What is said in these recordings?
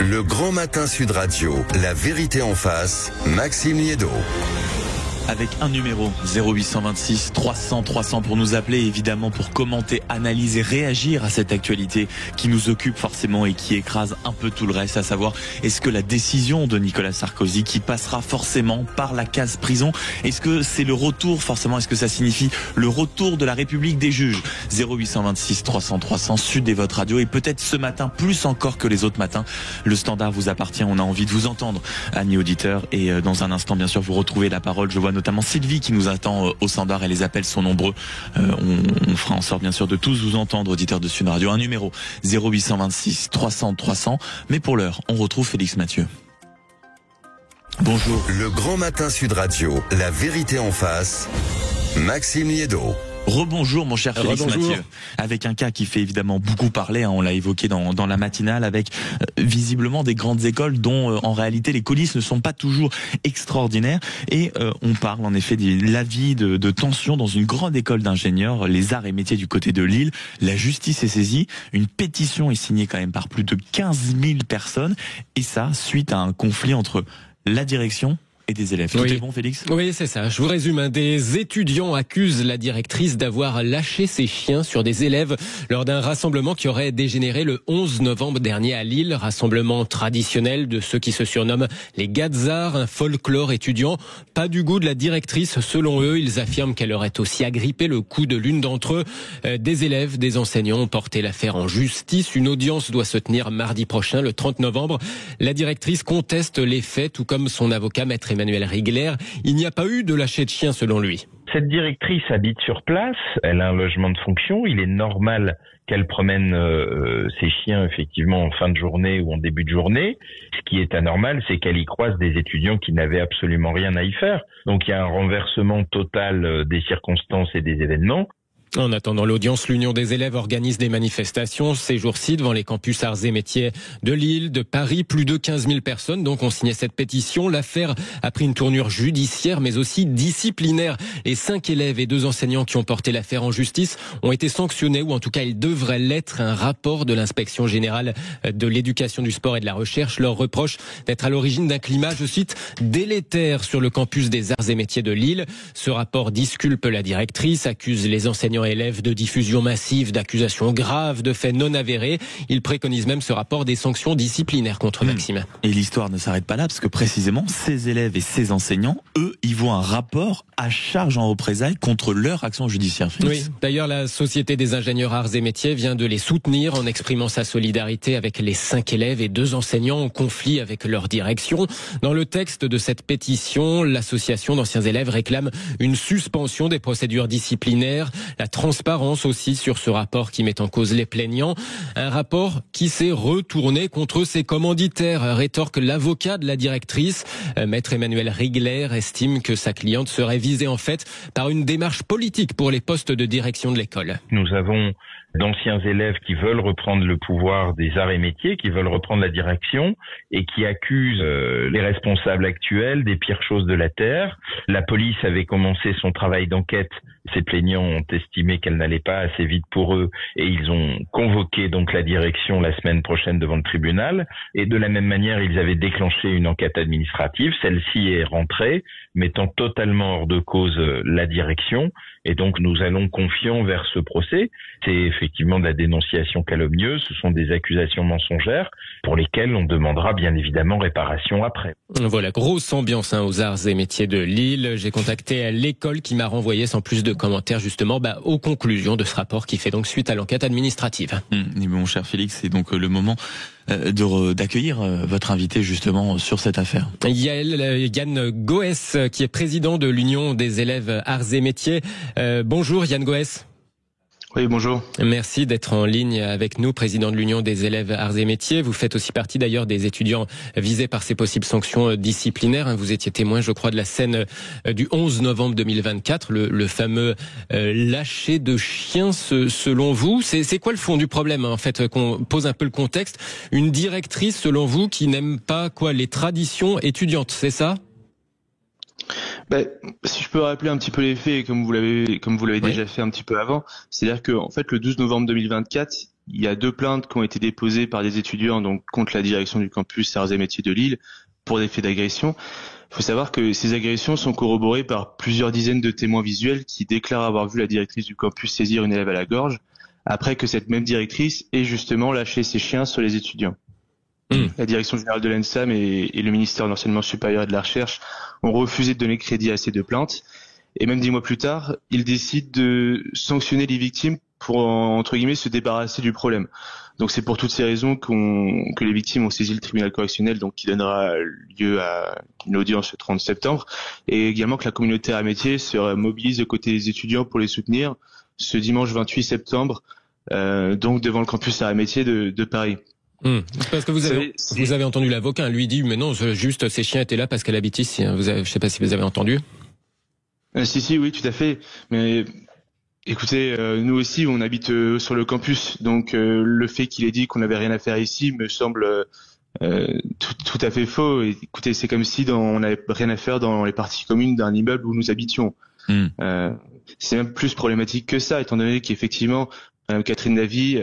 Le Grand Matin Sud Radio, la vérité en face, Maxime Liédot. Avec un numéro 0826 300 300 pour nous appeler, évidemment pour commenter, analyser, réagir à cette actualité qui nous occupe forcément et qui écrase un peu tout le reste, à savoir est-ce que la décision de Nicolas Sarkozy qui passera forcément par la case prison, est-ce que c'est le retour forcément, est-ce que ça signifie le retour de la République des juges? 0826 300 300, Sud est votre radio, et peut-être ce matin plus encore que les autres matins, le standard vous appartient, on a envie de vous entendre, amis auditeurs, et dans un instant bien sûr vous retrouvez la parole. Je vois notamment Sylvie qui nous attend au standard et les appels sont nombreux. On fera en sorte bien sûr de tous vous entendre, auditeurs de Sud Radio. Un numéro 0826 300 300. Mais pour l'heure, on retrouve Félix Mathieu. Bonjour. Le Grand Matin Sud Radio, la vérité en face, Maxime Liédot. Rebonjour mon cher Félix Mathieu, avec un cas qui fait évidemment beaucoup parler, on l'a évoqué dans la matinale, avec visiblement des grandes écoles dont en réalité les coulisses ne sont pas toujours extraordinaires, et on parle en effet de l'avis de tension dans une grande école d'ingénieurs, les arts et métiers du côté de Lille. La justice est saisie, une pétition est signée quand même par plus de 15 000 personnes, et ça suite à un conflit entre la direction et des élèves. Tout est bon, Félix? Oui, c'est ça. Je vous résume. Des étudiants accusent la directrice d'avoir lâché ses chiens sur des élèves lors d'un rassemblement qui aurait dégénéré le 11 novembre dernier à Lille. Rassemblement traditionnel de ceux qui se surnomment les Gazards, un folklore étudiant. Pas du goût de la directrice, selon eux. Ils affirment qu'elle aurait aussi agrippé le cou de l'une d'entre eux. Des élèves, des enseignants ont porté l'affaire en justice. Une audience doit se tenir mardi prochain, le 30 novembre. La directrice conteste les faits, tout comme son avocat, maître Emmanuel Rigler. Il n'y a pas eu de lâcher de chien selon lui. Cette directrice habite sur place, elle a un logement de fonction, il est normal qu'elle promène ses chiens effectivement en fin de journée ou en début de journée. Ce qui est anormal, c'est qu'elle y croise des étudiants qui n'avaient absolument rien à y faire. Donc il y a un renversement total des circonstances et des événements. En attendant l'audience, l'Union des élèves organise des manifestations ces jours-ci devant les campus arts et métiers de Lille, de Paris. Plus de 15 000 personnes donc ont signé cette pétition. L'affaire a pris une tournure judiciaire mais aussi disciplinaire. Les 5 élèves et 2 enseignants qui ont porté l'affaire en justice ont été sanctionnés, ou en tout cas ils devraient l'être. Un rapport de l'inspection générale de l'éducation, du sport et de la recherche leur reproche d'être à l'origine d'un climat, je cite, délétère sur le campus des arts et métiers de Lille. Ce rapport disculpe la directrice, accuse les enseignants et élèves de diffusion massive d'accusations graves, de faits non avérés. Il préconise même ce rapport des sanctions disciplinaires contre Maxime. Et l'histoire ne s'arrête pas là, parce que précisément, ces élèves et ces enseignants, eux, ils voient un rapport à charge en représailles contre leur action judiciaire. Félix. Oui, d'ailleurs, la Société des ingénieurs arts et métiers vient de les soutenir en exprimant sa solidarité avec les 5 élèves et 2 enseignants en conflit avec leur direction. Dans le texte de cette pétition, l'association d'anciens élèves réclame une suspension des procédures disciplinaires, la transparence aussi sur ce rapport qui met en cause les plaignants. Un rapport qui s'est retourné contre ses commanditaires, rétorque l'avocat de la directrice. Maître Emmanuel Rigler estime que sa cliente serait visée en fait par une démarche politique pour les postes de direction de l'école. Nous avons d'anciens élèves qui veulent reprendre le pouvoir des arts et métiers, qui veulent reprendre la direction et qui accusent les responsables actuels des pires choses de la terre. La police avait commencé son travail d'enquête. Ces plaignants ont estimé qu'elle n'allait pas assez vite pour eux et ils ont convoqué donc la direction la semaine prochaine devant le tribunal. Et de la même manière, ils avaient déclenché une enquête administrative. Celle-ci est rentrée, mettant totalement hors de cause la direction. Et donc nous allons confiants vers ce procès. C'est effectivement de la dénonciation calomnieuse, ce sont des accusations mensongères pour lesquelles on demandera bien évidemment réparation après. Voilà, grosse ambiance aux arts et métiers de Lille. J'ai contacté l'école qui m'a renvoyé sans plus de commentaires justement aux conclusions de ce rapport qui fait donc suite à l'enquête administrative. Mon cher Félix, c'est donc le moment d'accueillir votre invité justement sur cette affaire. Yann Goès, qui est président de l'Union des élèves arts et métiers. Bonjour Yann Goès. Oui, bonjour. Merci d'être en ligne avec nous, président de l'Union des élèves arts et métiers. Vous faites aussi partie d'ailleurs des étudiants visés par ces possibles sanctions disciplinaires. Vous étiez témoin, je crois, de la scène du 11 novembre 2024, le fameux lâcher de chien, selon vous. C'est quoi le fond du problème, en fait, qu'on pose un peu le contexte? Une directrice, selon vous, qui n'aime pas les traditions étudiantes, c'est ça? Si je peux rappeler un petit peu les faits, comme vous l'avez déjà fait un petit peu avant, c'est-à-dire que en fait le 12 novembre 2024, il y a 2 plaintes qui ont été déposées par des étudiants donc contre la direction du campus Arts et Métiers de Lille pour des faits d'agression. Il faut savoir que ces agressions sont corroborées par plusieurs dizaines de témoins visuels qui déclarent avoir vu la directrice du campus saisir une élève à la gorge après que cette même directrice ait justement lâché ses chiens sur les étudiants. La direction générale de l'ENSAM et le ministère de l'Enseignement supérieur et de la Recherche ont refusé de donner crédit à ces 2 plaintes. Et même 10 mois plus tard, ils décident de sanctionner les victimes pour, entre guillemets, se débarrasser du problème. Donc c'est pour toutes ces raisons que les victimes ont saisi le tribunal correctionnel, donc qui donnera lieu à une audience le 30 septembre. Et également que la communauté Arts et Métiers se mobilise aux côtés des étudiants pour les soutenir ce dimanche 28 septembre, donc devant le campus Arts et Métiers de Paris. Parce que vous avez entendu l'avocat, lui dit mais non, juste ces chiens étaient là parce qu'elle habite ici. Je sais pas si vous avez entendu. Si, oui, tout à fait. Mais écoutez, nous aussi, on habite sur le campus, donc le fait qu'il ait dit qu'on n'avait rien à faire ici me semble tout à fait faux. Et, écoutez, c'est comme si on n'avait rien à faire dans les parties communes d'un immeuble où nous habitions. C'est même plus problématique que ça, étant donné qu'effectivement, Catherine Davy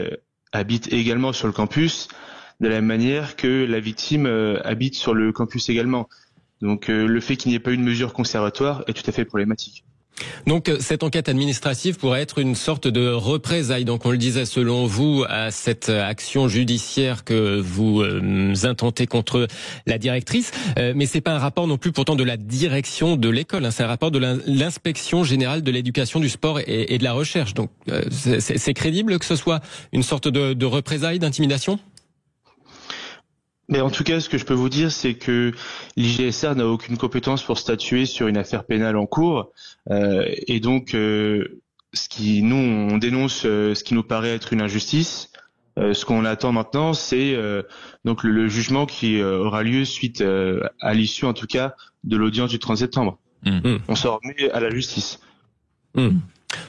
habite également sur le campus, de la même manière que la victime habite sur le campus également. Donc le fait qu'il n'y ait pas eu de mesure conservatoire est tout à fait problématique. Donc cette enquête administrative pourrait être une sorte de représailles, donc on le disait, selon vous, à cette action judiciaire que vous intentez contre la directrice. Mais c'est pas un rapport non plus pourtant de la direction de l'école, hein, c'est un rapport de l'inspection générale de l'éducation, du sport et de la recherche. Donc c'est crédible que ce soit une sorte de représailles, d'intimidation ? Mais en tout cas, ce que je peux vous dire, c'est que l'IGSR n'a aucune compétence pour statuer sur une affaire pénale en cours. Et donc, nous, on dénonce ce qui nous paraît être une injustice. Ce qu'on attend maintenant, c'est donc le jugement qui aura lieu suite à l'issue, en tout cas, de l'audience du 30 septembre. On s'en remet à la justice.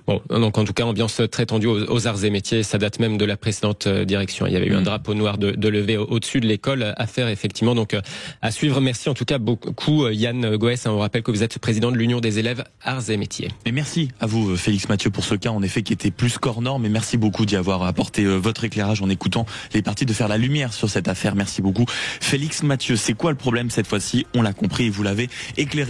Bon, donc en tout cas, ambiance très tendue aux arts et métiers. Ça date même de la précédente direction. Il y avait eu un drapeau noir de levé au-dessus de l'école. À faire effectivement, donc à suivre. Merci en tout cas beaucoup Yann Goès. On rappelle que vous êtes président de l'Union des élèves arts et métiers. Et merci à vous Félix Mathieu pour ce cas en effet qui était plus qu'hors norme. Et merci beaucoup d'y avoir apporté votre éclairage en écoutant les parties, de faire la lumière sur cette affaire. Merci beaucoup Félix Mathieu. C'est quoi le problème cette fois-ci? On l'a compris et vous l'avez éclairé.